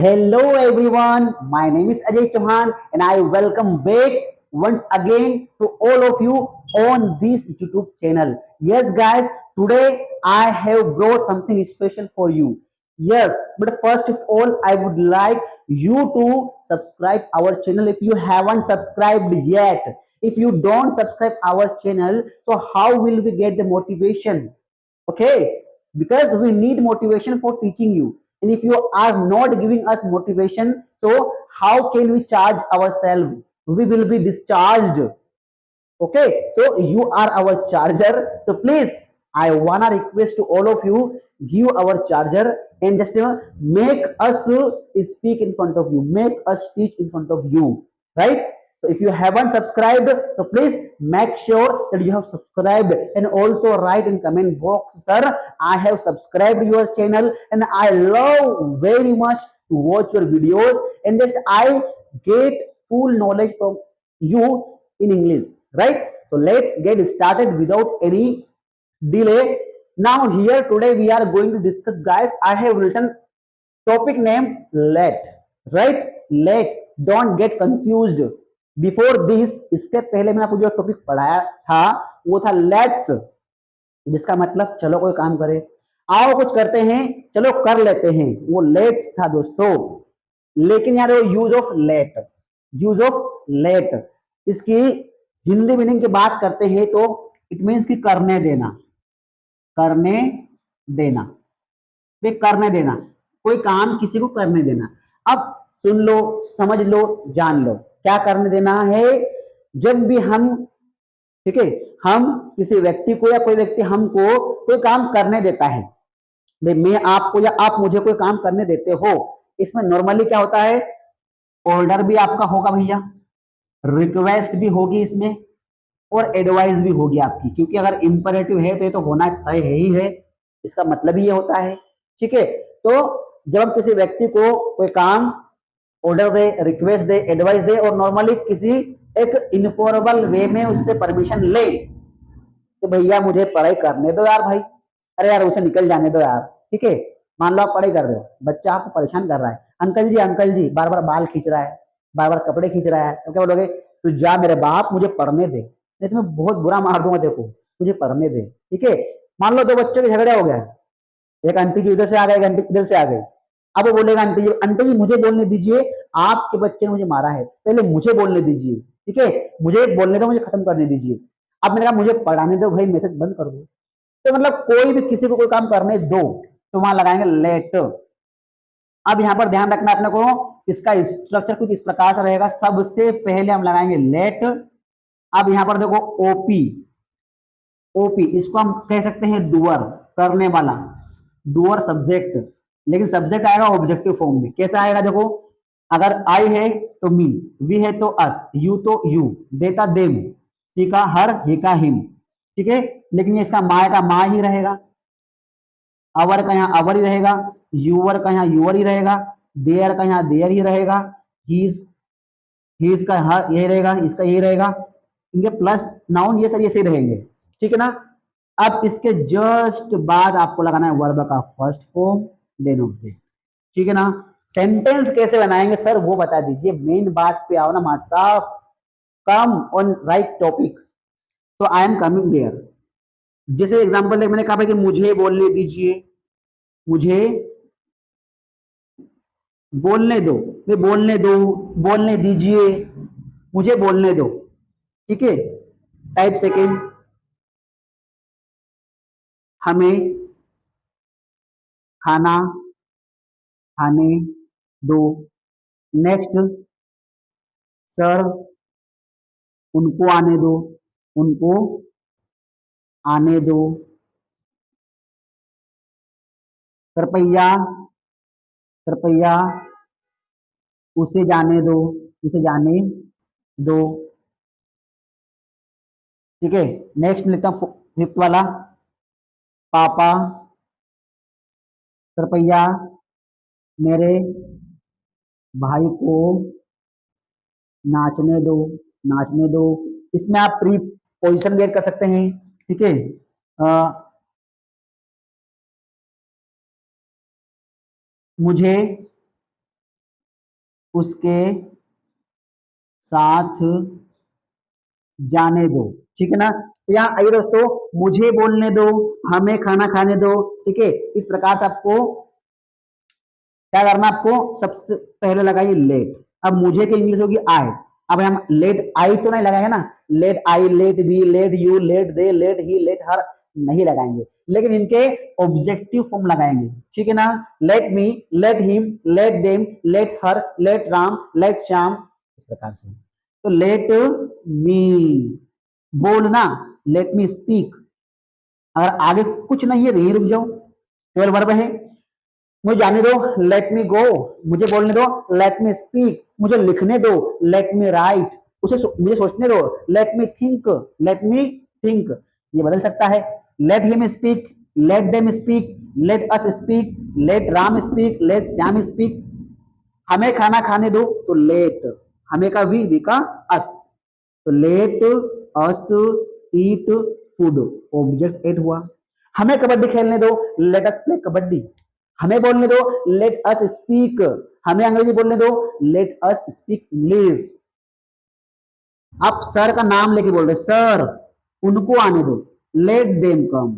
Hello everyone, my name is Ajay Chauhan and I welcome back once again to all of you on this YouTube channel. Yes guys, today I have brought something special for you. Yes, but first of all I would like you to subscribe our channel if you haven't subscribed yet. If you don't subscribe our channel, so how will we get the motivation? Okay, because we need motivation for teaching you, and if you are not giving us motivation, so how can we charge ourselves? We will be discharged. Okay, so you are our charger, so please I wanna request to all of you, give our charger and just make us speak in front of you, make us teach in front of you, right? So if you haven't subscribed, so please make sure that you have subscribed and also write in comment box, sir, I have subscribed your channel and I love very much to watch your videos and just I get full knowledge from you in English, right? So let's get started without any delay. Now here today we are going to discuss, guys. I have written topic name let, right? Let, don't get confused. Before this, इसके पहले मैंने आपको जो topic पढ़ाया था वो था let's, जिसका मतलब चलो कोई काम करे, आओ कुछ करते हैं, चलो कर लेते हैं, वो लेट्स था दोस्तों। लेकिन यार वो use of let, use of let, इसकी हिंदी मीनिंग की बात करते हैं तो इट मीन्स कि करने देना, करने देना, वे करने देना, कोई काम किसी को करने देना। अब सुन लो, समझ लो, जान लो, क्या करने देना है। जब भी हम, ठीक है, हम किसी व्यक्ति को या कोई व्यक्ति हमको कोई काम करने देता है, मैं आपको या आप मुझे कोई काम करने देते हो, इसमें नॉर्मली क्या होता है, ऑर्डर भी आपका होगा भैया, रिक्वेस्ट भी होगी इसमें और एडवाइस भी होगी आपकी, क्योंकि अगर इंपरेटिव है तो ये तो होना तय है ही है, इसका मतलब ही ये होता है। ठीक है, तो जब हम किसी व्यक्ति को कोई काम ऑर्डर दे, रिक्वेस्ट दे, एडवाइस दे और नॉर्मली किसी एक इनफॉर्मल वे में उससे परमिशन ले कि भैया मुझे पढ़ाई करने दो यार भाई, अरे यार उसे निकल जाने दो यार, ठीक है। मान लो आप पढ़ाई कर रहे हो, बच्चा आपको परेशान कर रहा है, अंकल जी बार बार बाल खींच रहा है, बार बार कपड़े खींच रहा है, तो क्या बोलोगे, तू जा मेरे बाप मुझे पढ़ने दे, नहीं तो मैं बहुत बुरा मार दूंगा, देखो मुझे पढ़ने दे, ठीक है। मान लो दो बच्चों के झगड़ा हो गया, एक आंटी जी उधर से आ गए, एक आंटी इधर से आ गई। अब वो बोलेगा, आंटी जी मुझे बोलने दीजिए, आपके बच्चे ने मुझे मारा है, पहले मुझे बोलने दीजिए, ठीक है, मुझे बोलने दो, मुझे खत्म करने दीजिए। अब मैंने कहा मुझे पढ़ाने दो भाई, मैसेज बंद कर दो। तो मतलब कोई भी किसी को कोई काम करने दो तो वहां लगाएंगे लेट। अब यहाँ पर ध्यान रखना अपने को, इसका स्ट्रक्चर कुछ इस प्रकार से रहेगा, सबसे पहले हम लगाएंगे लेट। अब यहाँ पर देखो ओपी, ओपी इसको हम कह सकते हैं डूअर, करने वाला, डूअर सब्जेक्ट, लेकिन सब्जेक्ट आएगा ऑब्जेक्टिव फॉर्म में। कैसा आएगा देखो, अगर आई है तो मी, वी है तो अस, यू तो यू, देता देम, सी का हर, ही का हिम, ठीक है। लेकिन इसका माँ का माँ ही रहेगा, अवर का यहाँ अवर ही रहेगा, यूवर का यहाँ यूवर ही रहेगा, देयर का यहाँ देयर ही रहेगा, हीज, हीज का यही रहेगा, इसका यही रहेगा, इनके प्लस नाउन ये सब ऐसे रहेंगे, ठीक है ना। अब इसके जस्ट बाद आपको लगाना है वर्ब का फर्स्ट फॉर्म, देन ऑब्जेक्ट, ठीक है ना। सेंटेंस कैसे बनाएंगे सर वो बता दीजिए, मेन बात पे आओ ना माट साहब, कम ऑन राइट टॉपिक। तो आई एम कमिंग देयर, जैसे एग्जांपल मैंने कहा कि मुझे बोलने दीजिए, मुझे बोलने दो, मैं बोलने दो, बोलने दीजिए, मुझे बोलने दो, ठीक है। टाइप सेकेंड, हमें खाना खाने दो, नेक्स्ट सर उनको आने दो, उनको आने दो, कृपया कृपया उसे जाने दो, उसे जाने दो, ठीक है। नेक्स्ट लिखता हूँ फिफ्थ वाला, पापा कृपया मेरे भाई को नाचने दो, नाचने दो। इसमें आप प्री पोजिशन भी ऐड कर सकते हैं, ठीक है। मुझे उसके साथ जाने दो। ठीक है ना। तो यहाँ आइए दोस्तों, मुझे बोलने दो, हमें खाना खाने दो। ठीक है, इस प्रकार से आपको क्या करना, आपको सबसे पहले लगाइए लेट। अब मुझे की इंग्लिश होगी आई। अब हम लेट आई तो नहीं लगाएंगे ना, let I, let be, let you, let they, let he, let her नहीं लगाएंगे, लेकिन इनके ऑब्जेक्टिव फॉर्म लगाएंगे। ठीक है ना। Let me, let him, let them, let her, let Ram, let Shyam, इस प्रकार से। तो लेट मी बोलना, लेट मी स्पीक। अगर आगे कुछ नहीं है तो यही रुक जाओ, केवल वर्ब है। मुझे जाने दो, लेट मी गो। मुझे बोलने दो, लेट मी स्पीक। मुझे लिखने दो, लेट मी राइट। मुझे सोचने दो, let me think. Let me think, ये बदल सकता है। Let him speak, let them speak, let us speak, let Ram speak, let Shyam speak. हमें खाना खाने दो, तो लेट, हमें का वी का अस, तो let us eat food, object at हुआ। हमें कबड्डी खेलने दो, लेट अस प्ले कबड्डी। हमें बोलने दो, लेट अस स्पीक। हमें अंग्रेजी बोलने दो, लेट अस स्पीक इंग्लिश। आप सर का नाम लेके बोल रहे, सर, उनको आने दो, let them come,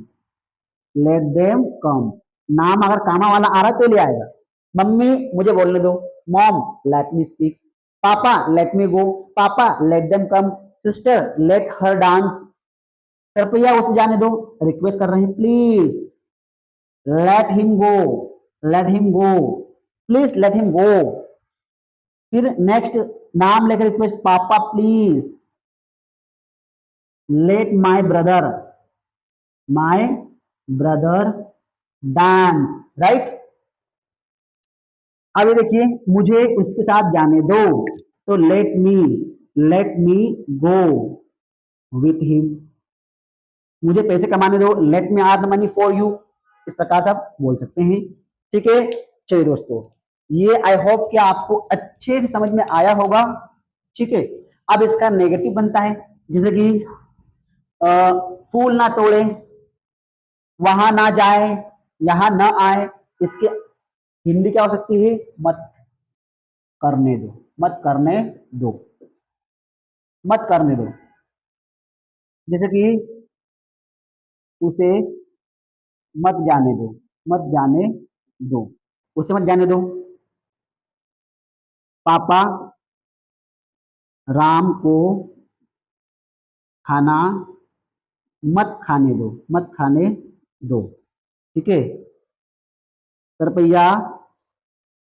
let them come. नाम अगर कामा वाला आ रहा है तो ले आएगा। मम्मी मुझे बोलने दो, मॉम लेट मी स्पीक। पापा लेट मी गो, पापा let them come. Sister let her dance. कृपया उसे जाने दो, रिक्वेस्ट कर रहे हैं, please let him go, let him go, please let him go. फिर नेक्स्ट नाम लेकर रिक्वेस्ट, पापा please let my brother dance, right. अब ये देखिए, मुझे उसके साथ जाने दो, तो let me go with him. मुझे पैसे कमाने दो, let me earn money for you. इस प्रकार से आप बोल सकते हैं। ठीक है, चलिए दोस्तों, ये आई होप कि आपको अच्छे से समझ में आया होगा। ठीक है, अब इसका नेगेटिव बनता है, जैसे कि फूल ना तोड़े, वहां ना जाए, यहां ना आए। इसके हिंदी क्या हो सकती है, मत करने दो, मत करने दो, मत करने दो। जैसे कि उसे मत जाने दो, मत जाने दो, उसे मत जाने दो। पापा राम को खाना मत खाने दो, मत खाने दो। ठीक है, कृपया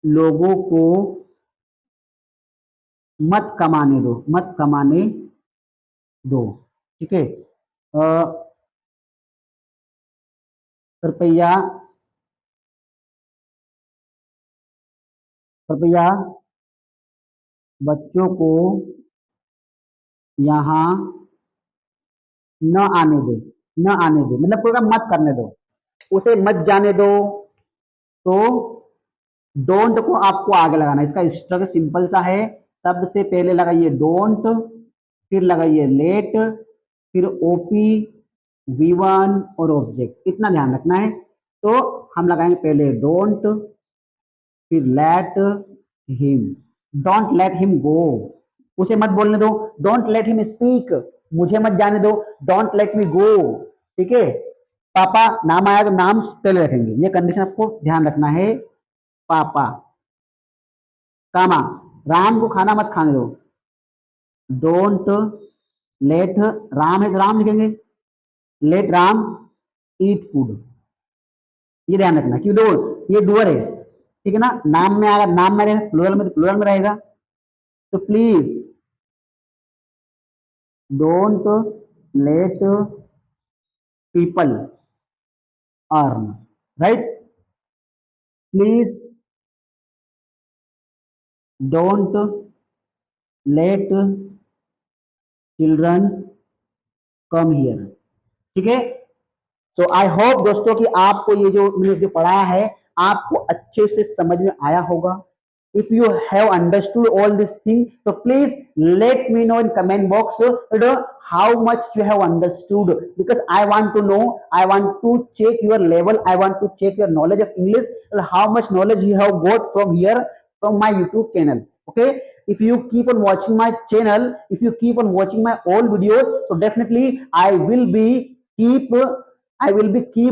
लोगों को मत कमाने दो, मत कमाने दो। ठीक है, कृपया कृपया बच्चों को यहाँ न आने दे, न आने दे मतलब कोई काम मत करने दो। उसे मत जाने दो, तो डोंट को आपको आगे लगाना। इसका स्ट्रक्चर सिंपल सा है, सबसे पहले लगाइए डोंट, फिर लगाइए लेट, फिर ओपी, वी1 और ऑब्जेक्ट, इतना ध्यान रखना है। तो हम लगाएंगे पहले डोंट, फिर let him, don't let him go. उसे मत बोलने दो, डोंट लेट हिम स्पीक। मुझे मत जाने दो, डोंट लेट मी गो। ठीक है, पापा नाम आया तो नाम पहले रखेंगे, ये कंडीशन आपको ध्यान रखना है। पापा, कामा, राम को खाना मत खाने दो, डोंट लेट राम है तो राम लिखेंगे, लेट राम ईट फूड। ये ध्यान रखना, क्यों दो, ये डुअर है। ठीक है ना, नाम में अगर नाम में रहेगा प्लूरल में, तो प्लूरल में रहेगा। तो please don't let people earn, right. Please don't let children come here. ठीक है, सो आई होप दोस्तों कि आपको ये जो मैंने पढ़ाया है आपको अच्छे से समझ में आया होगा। If you have understood all these things, so please let me know in comment box how much you have understood, because I want to know, I want to check your level, I want to check your knowledge of English, and how much knowledge you have got from here, from my YouTube channel. Okay, if you keep on watching my channel, if you keep on watching my old videos, so definitely I will be keep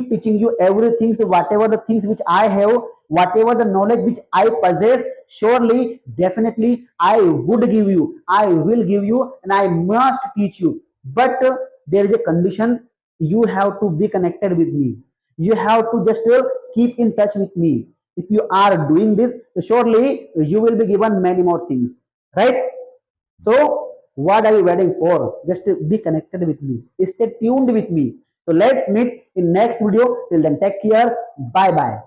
teaching you everything. So whatever the things which I have, whatever the knowledge which I possess, surely definitely I would give you, I will give you, and I must teach you. But there is a condition: you have to be connected with me, you have to just keep in touch with me. If you are doing this, so surely you will be given many more things, right? So what are you waiting for? Just be connected with me, stay tuned with me. So let's meet in next video. Till then, take care. Bye bye.